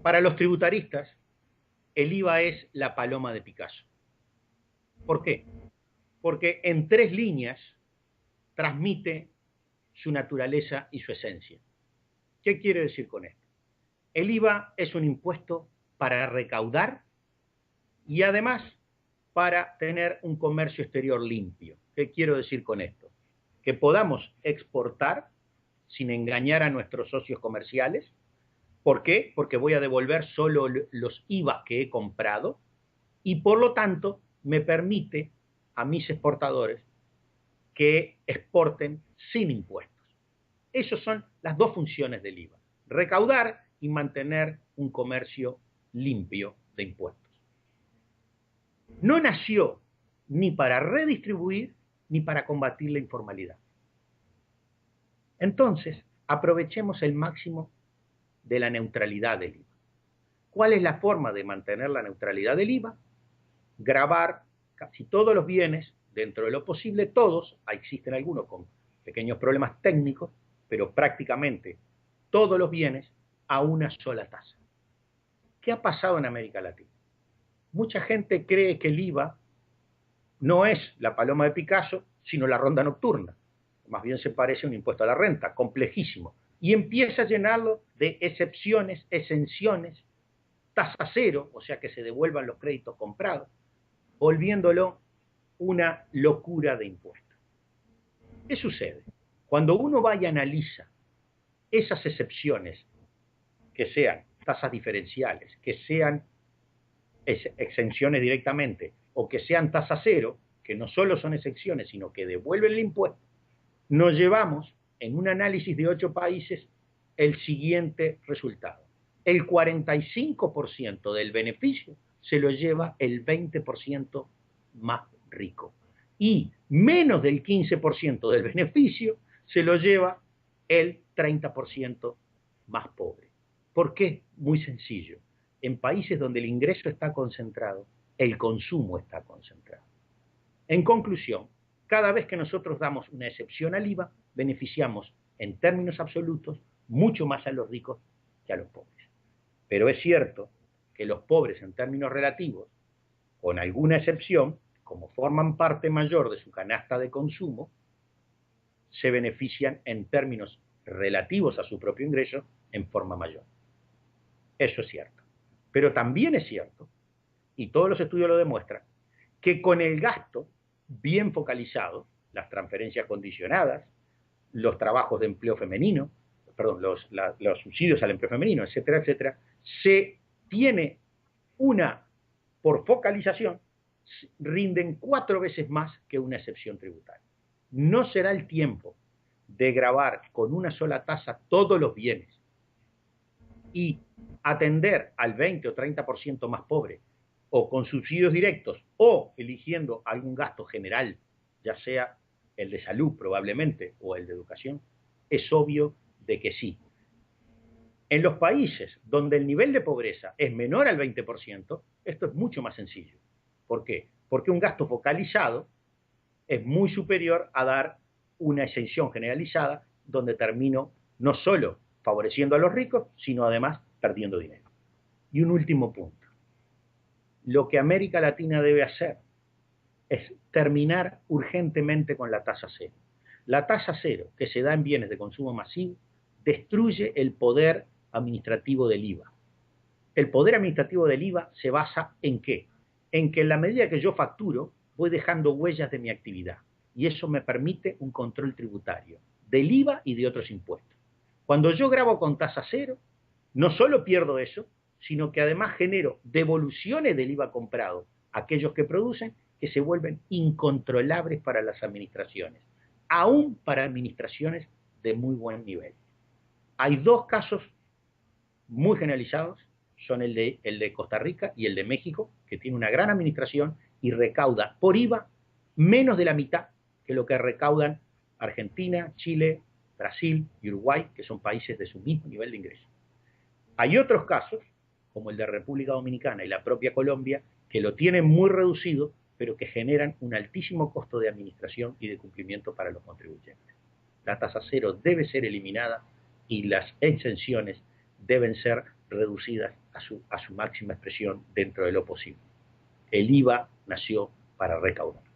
Para los tributaristas, el IVA es la paloma de Picasso. ¿Por qué? Porque en 3 líneas transmite su naturaleza y su esencia. ¿Qué quiere decir con esto? El IVA es un impuesto para recaudar y además para tener un comercio exterior limpio. ¿Qué quiero decir con esto? Que podamos exportar sin engañar a nuestros socios comerciales. ¿Por qué? Porque voy a devolver solo los IVA que he comprado y por lo tanto me permite a mis exportadores que exporten sin impuestos. Esas son las 2 funciones del IVA: recaudar y mantener un comercio limpio de impuestos. No nació ni para redistribuir ni para combatir la informalidad. Entonces, aprovechemos el máximo de la neutralidad del IVA. ¿Cuál es la forma de mantener la neutralidad del IVA? Gravar casi todos los bienes, dentro de lo posible, todos, existen algunos con pequeños problemas técnicos, pero prácticamente todos los bienes a una sola tasa. ¿Qué ha pasado en América Latina? Mucha gente cree que el IVA no es la paloma de Picasso, sino la ronda nocturna. Más bien se parece a un impuesto a la renta, complejísimo. Y empieza a llenarlo de excepciones, exenciones, tasa cero, o sea que se devuelvan los créditos comprados, volviéndolo una locura de impuestos. ¿Qué sucede? Cuando uno va y analiza esas excepciones, que sean tasas diferenciales, que sean exenciones directamente, o que sean tasa cero, que no solo son exenciones, sino que devuelven el impuesto, nos llevamos, en un análisis de 8 países, el siguiente resultado. El 45% del beneficio se lo lleva el 20% más rico. Y menos del 15% del beneficio se lo lleva el 30% más pobre. ¿Por qué? Muy sencillo. En países donde el ingreso está concentrado, el consumo está concentrado. En conclusión, cada vez que nosotros damos una excepción al IVA, beneficiamos en términos absolutos mucho más a los ricos que a los pobres. Pero es cierto que los pobres en términos relativos, con alguna excepción, como forman parte mayor de su canasta de consumo, se benefician en términos relativos a su propio ingreso en forma mayor. Eso es cierto. Pero también es cierto, y todos los estudios lo demuestran, que con el gasto bien focalizado, las transferencias condicionadas, los trabajos de empleo femenino, perdón, los subsidios al empleo femenino, etcétera, etcétera, se tiene por focalización, rinden 4 veces más que una excepción tributaria. No será el tiempo de gravar con una sola tasa todos los bienes y atender al 20 o 30% más pobre, o con subsidios directos, o eligiendo algún gasto general, ya sea el de salud probablemente, o el de educación. Es obvio de que sí. En los países donde el nivel de pobreza es menor al 20%, esto es mucho más sencillo. ¿Por qué? Porque un gasto focalizado es muy superior a dar una exención generalizada donde termino no solo favoreciendo a los ricos, sino además perdiendo dinero. Y un último punto. Lo que América Latina debe hacer es terminar urgentemente con la tasa cero. La tasa cero que se da en bienes de consumo masivo destruye el poder administrativo del IVA. El poder administrativo del IVA se basa ¿en qué? En que en la medida que yo facturo, voy dejando huellas de mi actividad. Y eso me permite un control tributario del IVA y de otros impuestos. Cuando yo grabo con tasa cero, no solo pierdo eso, sino que además genero devoluciones del IVA comprado a aquellos que producen, que se vuelven incontrolables para las administraciones, aún para administraciones de muy buen nivel. Hay 2 casos muy generalizados, son el de Costa Rica y el de México, que tiene una gran administración y recauda por IVA menos de la mitad que lo que recaudan Argentina, Chile, Brasil y Uruguay, que son países de su mismo nivel de ingreso. Hay otros casos, como el de República Dominicana y la propia Colombia, que lo tienen muy reducido, pero que generan un altísimo costo de administración y de cumplimiento para los contribuyentes. La tasa cero debe ser eliminada y las exenciones deben ser reducidas a su máxima expresión dentro de lo posible. El IVA nació para recaudar.